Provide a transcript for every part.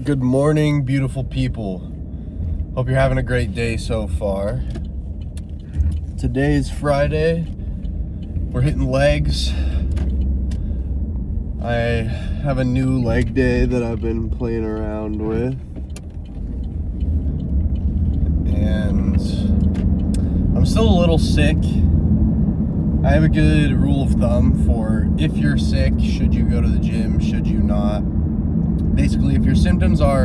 Good morning, beautiful people. Hope you're having a great day so far. Today is Friday. We're hitting legs. I have a new leg day that I've been playing around with. And I'm still a little sick. I have a good rule of thumb for if you're sick, should you go to the gym, should you not. Basically, if your symptoms are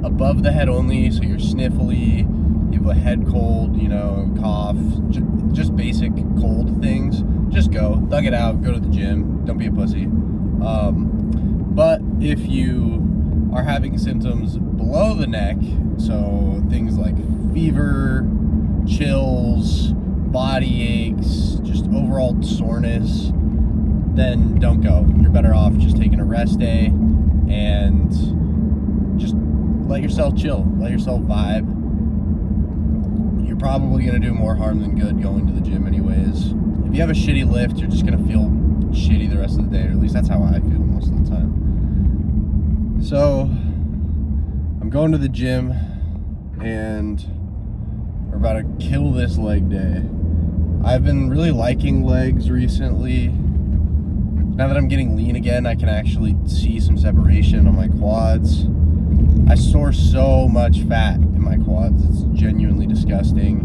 above the head only, so you're sniffly, you have a head cold, cough, just basic cold things, just go, thug it out, go to the gym, don't be a pussy. But if you are having symptoms below the neck, so things like fever, chills, body aches, just overall soreness, then don't go. You're better off just taking a rest day and just let yourself chill, let yourself vibe. You're probably going to do more harm than good going to the gym anyways. If you have a shitty lift, you're just going to feel shitty the rest of the day, or at least that's how I feel most of the time. So I'm going to the gym and we're about to kill this leg day. I've been really liking legs recently. Now that I'm getting lean again, I can actually see some separation on my quads. I store so much fat in my quads. It's genuinely disgusting.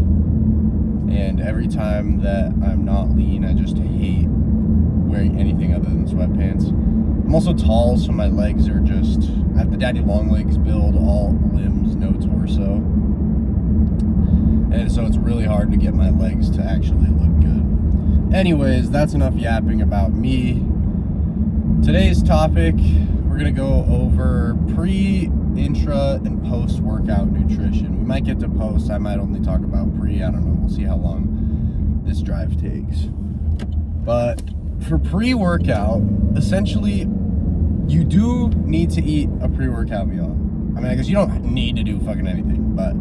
And every time that I'm not lean, I just hate wearing anything other than sweatpants. I'm also tall, so my legs are just, I have the daddy long legs build, all limbs, no torso. And so it's really hard to get my legs to actually look good. Anyways, that's enough yapping about me. Today's topic, we're going to go over pre, intra, and post-workout nutrition. We might get to post. I might only talk about pre. I don't know. We'll see how long this drive takes. But for pre-workout, essentially, you do need to eat a pre-workout meal. I mean, I guess you don't need to do fucking anything, but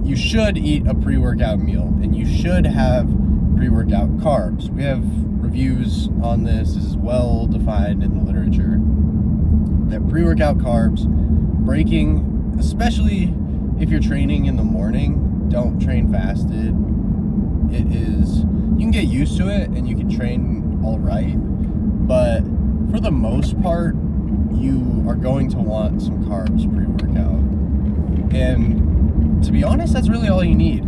you should eat a pre-workout meal, and you should have pre-workout carbs. We have reviews on this. This is well defined in the literature that pre-workout carbs, breaking, especially if you're training in the morning, don't train fasted. You can get used to it and you can train all right, but for the most part, you are going to want some carbs pre-workout. And to be honest, that's really all you need.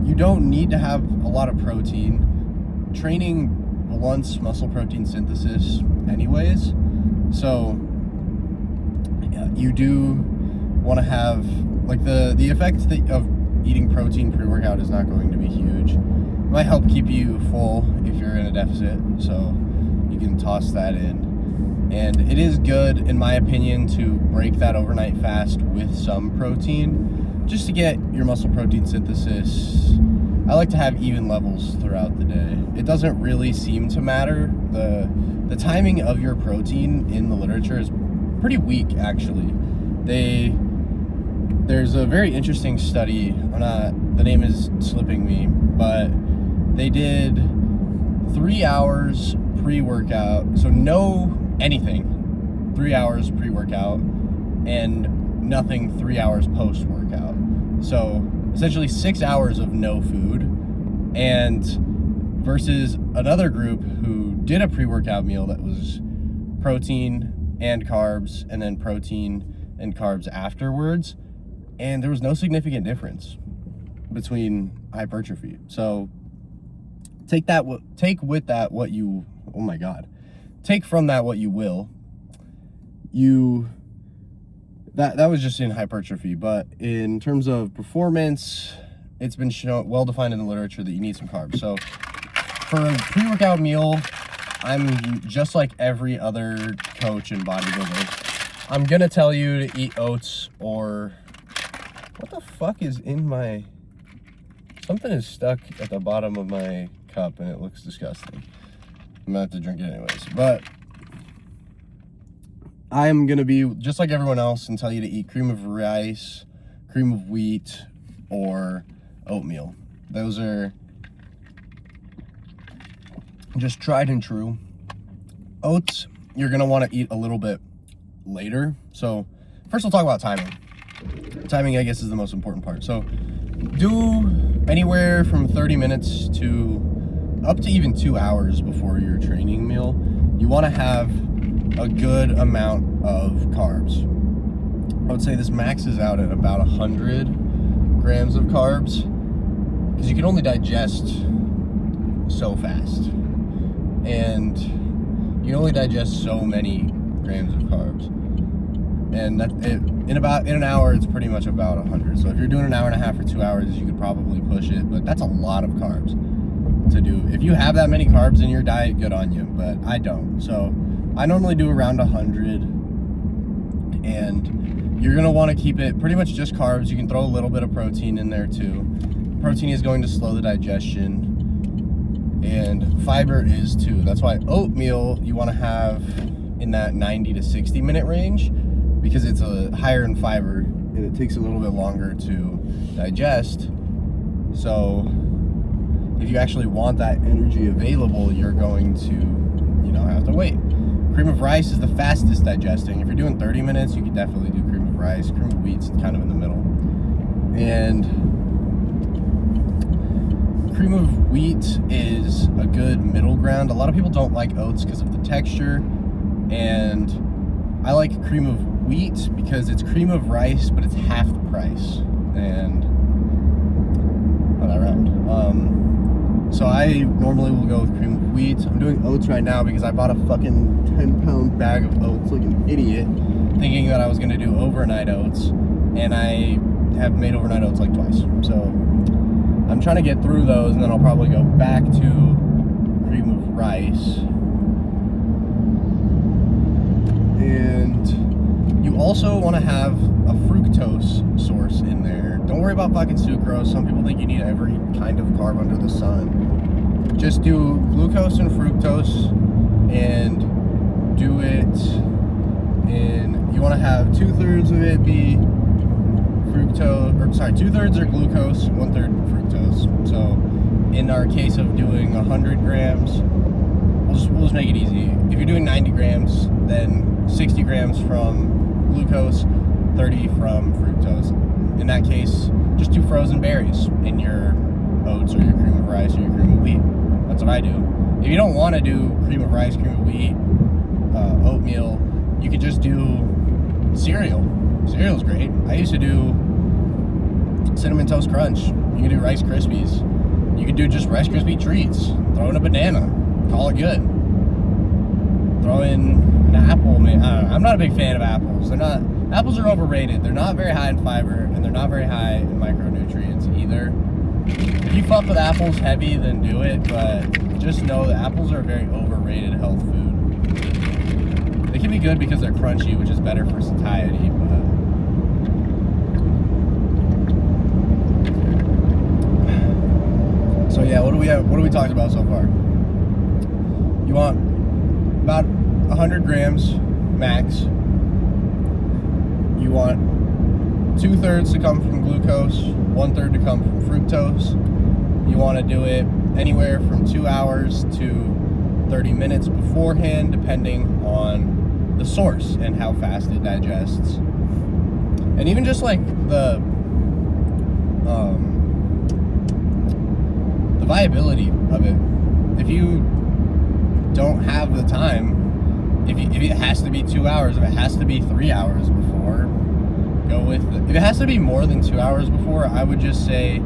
You don't need to have a lot of protein. Training blunts muscle protein synthesis anyways, so you do want to have, like, the effect of eating protein pre-workout is not going to be huge. It might help keep you full if you're in a deficit, so you can toss that in. And it is good, in my opinion, to break that overnight fast with some protein, just to get your muscle protein synthesis. I like to have even levels throughout the day. It doesn't really seem to matter. The timing of your protein in the literature is pretty weak, actually. There's a very interesting study, the name is slipping me, but they did 3 hours pre-workout, so no anything, 3 hours pre-workout, and nothing 3 hours post-workout. So essentially 6 hours of no food, and versus another group who did a pre-workout meal that was protein and carbs, and then protein and carbs afterwards, and there was no significant difference between hypertrophy. So take from that what you will. That was just in hypertrophy, but in terms of performance, it's been well defined in the literature that you need some carbs. So for a pre-workout meal, I'm just like every other coach and bodybuilder. I'm gonna tell you to eat oats, or what the fuck is in my, something is stuck at the bottom of my cup and it looks disgusting. I'm gonna have to drink it anyways, but I'm gonna be just like everyone else and tell you to eat cream of rice, cream of wheat, or oatmeal. Those are just tried and true. Oats, you're gonna want to eat a little bit later. So first we'll talk about timing. Timing, I guess, is the most important part. So do anywhere from 30 minutes to up to even 2 hours before your training meal. You want to have a good amount of carbs. I would say this maxes out at about 100 grams of carbs, because you can only digest so fast, and you can only digest so many grams of carbs, and in an hour it's pretty much about 100. So if you're doing an hour and a half or 2 hours, you could probably push it, but that's a lot of carbs to do. If you have that many carbs in your diet, good on you, but I don't. So I normally do around 100, and you're going to want to keep it pretty much just carbs. You can throw a little bit of protein in there too. Protein is going to slow the digestion, and fiber is too. That's why oatmeal you want to have in that 90 to 60 minute range, because it's higher in fiber and it takes a little bit longer to digest. So if you actually want that energy available, you're going to, have to wait. Cream of rice is the fastest digesting. If you're doing 30 minutes, you could definitely do cream of rice. Cream of wheat's kind of in the middle. And cream of wheat is a good middle ground. A lot of people don't like oats because of the texture, and I like cream of wheat because it's cream of rice, but it's half the price. And that round. So I normally will go with cream of wheat. I'm doing oats right now because I bought a fucking 10-pound bag of oats like an idiot, thinking that I was going to do overnight oats, and I have made overnight oats like twice. So I'm trying to get through those, and then I'll probably go back to cream of rice. And you also want to have a fructose source in there. Don't worry about fucking sucrose. Some people think you need every kind of carb under the sun. Just do glucose and fructose, and do it in, you want to have 2/3 of it be fructose, or sorry, 2/3 are glucose, 1/3 fructose. So in our case of doing 100 grams, we'll just make it easy. If you're doing 90 grams, then 60 grams from glucose, 30 from fructose. In that case, just do frozen berries in your oats or your cream of rice or your cream of wheat. That's what I do. If you don't want to do cream of rice, cream of wheat, oatmeal, you could just do cereal. Cereal's great. I used to do Cinnamon Toast Crunch. You can do Rice Krispies. You could do just Rice Krispie treats. Throw in a banana. Call it good. Throw in an apple. Man, I don't know. I'm not a big fan of apples. Apples are overrated. They're not very high in fiber, and they're not very high in micronutrients either. If you fuck with apples heavy, then do it, but just know that apples are a very overrated health food. They can be good because they're crunchy, which is better for satiety, but so yeah, what do we talked about so far? You want about 100 grams max. You want 2/3 to come from glucose, 1/3 to come from fructose. You want to do it anywhere from 2 hours to 30 minutes beforehand, depending on the source and how fast it digests. And even just like the viability of it. If you don't have the time, if it has to be 2 hours, if it has to be 3 hours before, go with it. If it has to be more than 2 hours before, I would just say,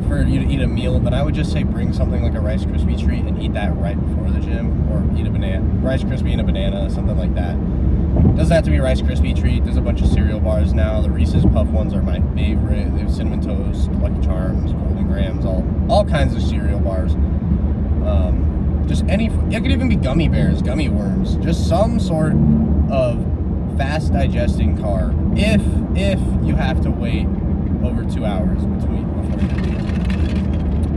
for you to eat a meal, then I would just say bring something like a Rice Krispie treat and eat that right before the gym, or eat a banana, Rice Krispie and a banana, something like that. Doesn't have to be a Rice Krispie treat. There's a bunch of cereal bars now. The Reese's Puff ones are my favorite. They have Cinnamon Toast, Lucky Charms, Golden Grahams, all kinds of cereal bars. Just any, it could even be gummy bears, gummy worms, just some sort of fast digesting carb. If you have to wait over 2 hours before your meal,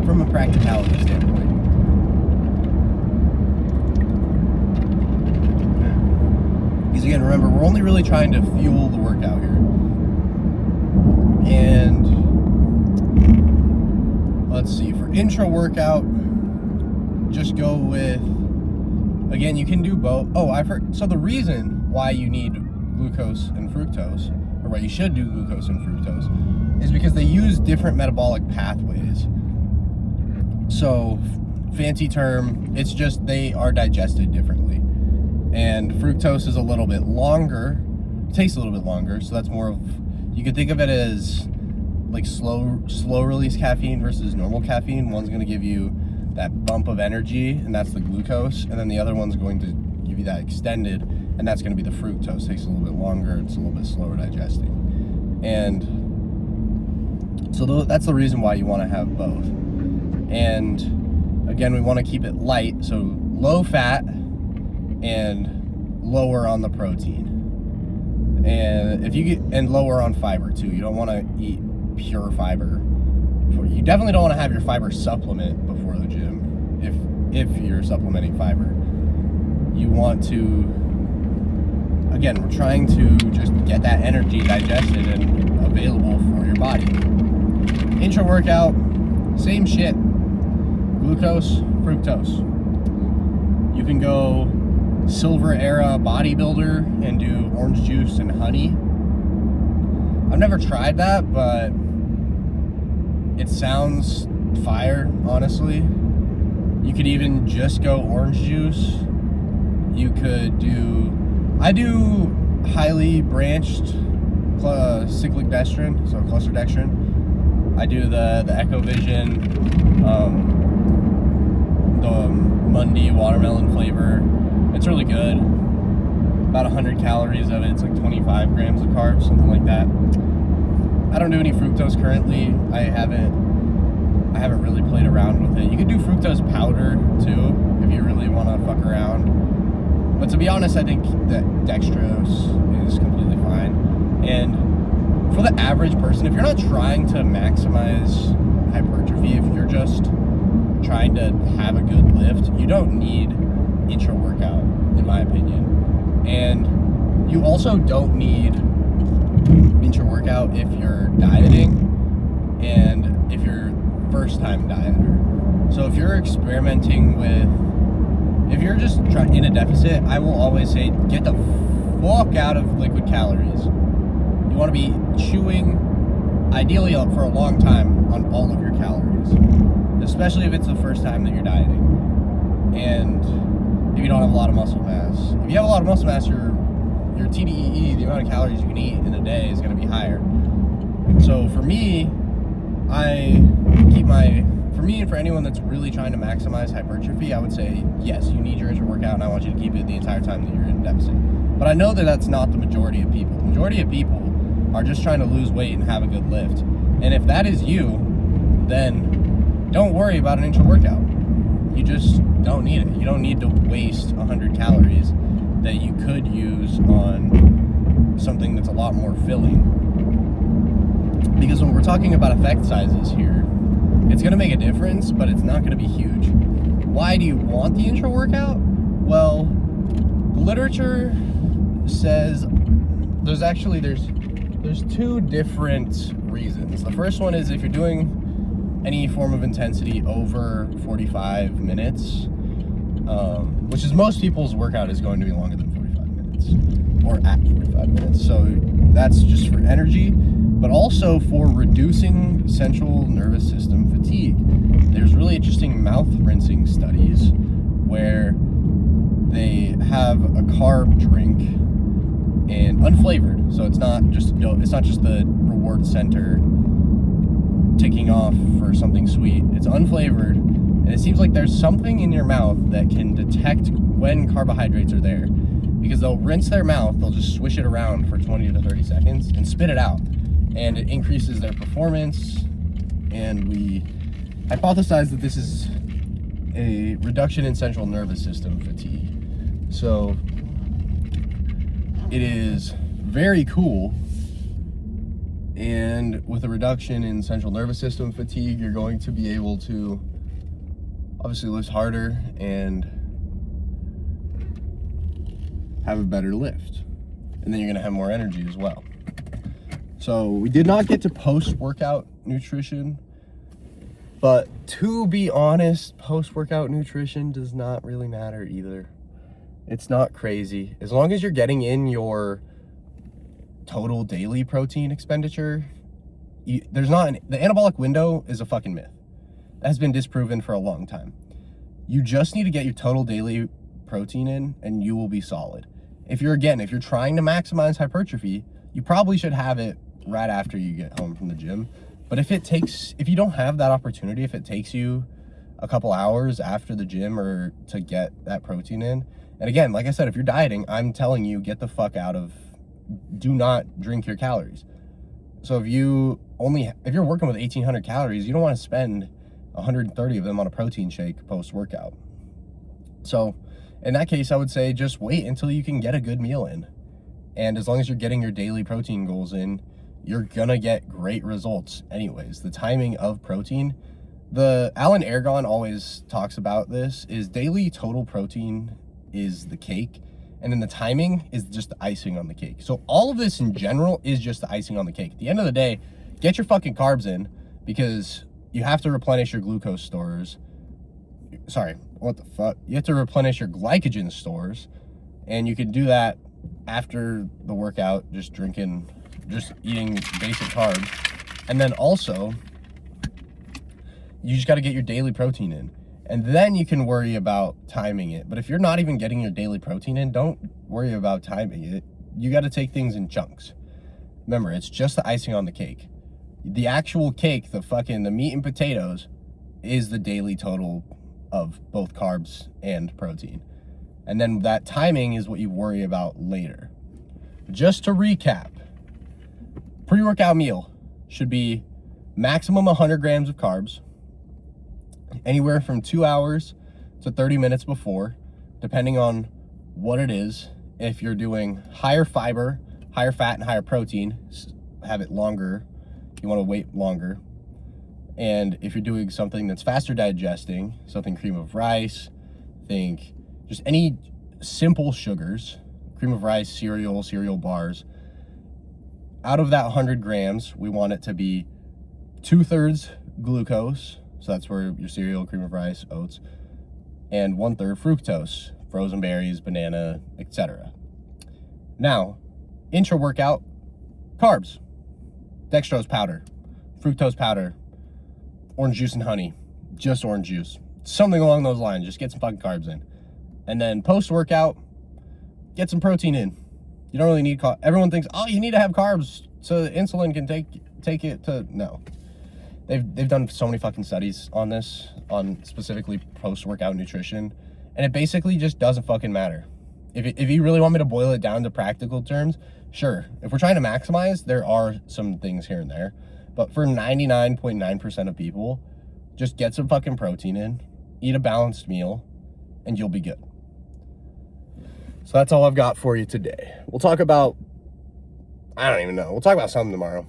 from a practicality standpoint. Because again, remember, we're only really trying to fuel the workout here. And let's see, for intra-workout, just go with, again, you can do both. Oh, so the reason why you need glucose and fructose, or why you should do glucose and fructose, is because they use different metabolic pathways. So, fancy term, it's just they are digested differently. And fructose is a little bit longer, takes a little bit longer, so that's more of, you could think of it as like slow release caffeine versus normal caffeine. One's going to give you that bump of energy, and that's the glucose, and then the other one's going to give you that extended, and that's going to be the fructose. Takes a little bit longer, it's a little bit slower digesting. And so that's the reason why you want to have both. And again, we want to keep it light, so low fat and lower on the protein. And if you get, and lower on fiber too. You don't want to eat pure fiber. You definitely don't want to have your fiber supplement before the gym if you're supplementing fiber. You want to, again, we're trying to just get that energy digested and available for your body. Intra-workout, same shit. Glucose, fructose. You can go silver era bodybuilder and do orange juice and honey. I've never tried that, but it sounds fire, honestly. You could even just go orange juice. You could do, I do highly branched cyclic dextrin, so cluster dextrin. I do the Ecovision, the Mundy watermelon flavor. It's really good. About 100 calories of it. It's like 25 grams of carbs, something like that. I don't do any fructose currently. I haven't really played around with it. You could do fructose powder too if you really want to fuck around. But to be honest, I think that dextrose is completely fine. And for the average person, if you're not trying to maximize hypertrophy, if you're just trying to have a good lift, you don't need intra-workout, in my opinion. And you also don't need intra-workout if you're dieting and if you're first-time dieter. So if you're experimenting with, if you're just in a deficit, I will always say get the fuck out of liquid calories. You want to be chewing, ideally for a long time, on all of your calories, especially if it's the first time that you're dieting. And if you don't have a lot of muscle mass. If you have a lot of muscle mass, your TDEE, the amount of calories you can eat in a day, is going to be higher. So for me, for me and for anyone that's really trying to maximize hypertrophy, I would say, yes, you need your intra-workout, and I want you to keep it the entire time that you're in deficit. But I know that that's not the majority of people. The majority of people are just trying to lose weight and have a good lift. And if that is you, then don't worry about an intra-workout. You just don't need it. You don't need to waste 100 calories that you could use on something that's a lot more filling. Because when we're talking about effect sizes here, it's going to make a difference, but it's not going to be huge. Why do you want the intra-workout? Well, the literature says there's two different reasons. The first one is if you're doing any form of intensity over 45 minutes, which is most people's workout is going to be longer than 45 minutes, or at 45 minutes. So that's just for energy, but also for reducing central nervous system fatigue. There's really interesting mouth rinsing studies where they have a carb drink and unflavored, so it's not just the reward center ticking off for something sweet. It's unflavored, and it seems like there's something in your mouth that can detect when carbohydrates are there, because they'll rinse their mouth, they'll just swish it around for 20 to 30 seconds and spit it out, and it increases their performance. And we hypothesize that this is a reduction in central nervous system fatigue. So it is very cool. And with a reduction in central nervous system fatigue, you're going to be able to obviously lift harder and have a better lift. And then you're gonna have more energy as well. So we did not get to post-workout nutrition, but to be honest, post-workout nutrition does not really matter either. It's not crazy. As long as you're getting in your total daily protein expenditure, the anabolic window is a fucking myth. That has been disproven for a long time. You just need to get your total daily protein in and you will be solid. If you're trying to maximize hypertrophy, you probably should have it right after you get home from the gym. But if you don't have that opportunity, if it takes you a couple hours after the gym or to get that protein in, and again, like I said, if you're dieting, I'm telling you, get the fuck out of, do not drink your calories. So if you're working with 1,800 calories, you don't want to spend 130 of them on a protein shake post-workout. So in that case, I would say just wait until you can get a good meal in. And as long as you're getting your daily protein goals in, you're gonna get great results anyways. The timing of protein, Alan Aragon always talks about this, is daily total protein is the cake, and then the timing is just the icing on the cake. So all of this in general is just the icing on the cake. At the end of the day, get your fucking carbs in, because you have to replenish your glucose stores. Sorry, what the fuck? You have to replenish your glycogen stores, and you can do that after the workout, just eating basic carbs. And then also, you just got to get your daily protein in, and then you can worry about timing it. But if you're not even getting your daily protein in, don't worry about timing it. You got to take things in chunks. Remember, it's just the icing on the cake. The actual cake, the meat and potatoes, is the daily total of both carbs and protein. And then that timing is what you worry about later. Just to recap, pre-workout meal should be maximum 100 grams of carbs, anywhere from 2 hours to 30 minutes before, depending on what it is. If you're doing higher fiber, higher fat, and higher protein, have it longer. You want to wait longer. And if you're doing something that's faster digesting, something cream of rice, think just any simple sugars, cream of rice, cereal bars, out of that 100 grams, we want it to be 2/3 glucose, so that's where your cereal, cream of rice, oats, and 1/3 fructose, frozen berries, banana, etc. Now, intra-workout carbs, dextrose powder, fructose powder, orange juice and honey, just orange juice, something along those lines. Just get some fucking carbs in. And then post-workout, get some protein in. You don't really need carbs. Everyone thinks, oh, you need to have carbs so the insulin can take it to, no. They've done so many fucking studies on this, on specifically post-workout nutrition, and it basically just doesn't fucking matter. If you really want me to boil it down to practical terms, sure. If we're trying to maximize, there are some things here and there. But for 99.9% of people, just get some fucking protein in, eat a balanced meal, and you'll be good. So that's all I've got for you today. We'll talk about, I don't even know. We'll talk about something tomorrow.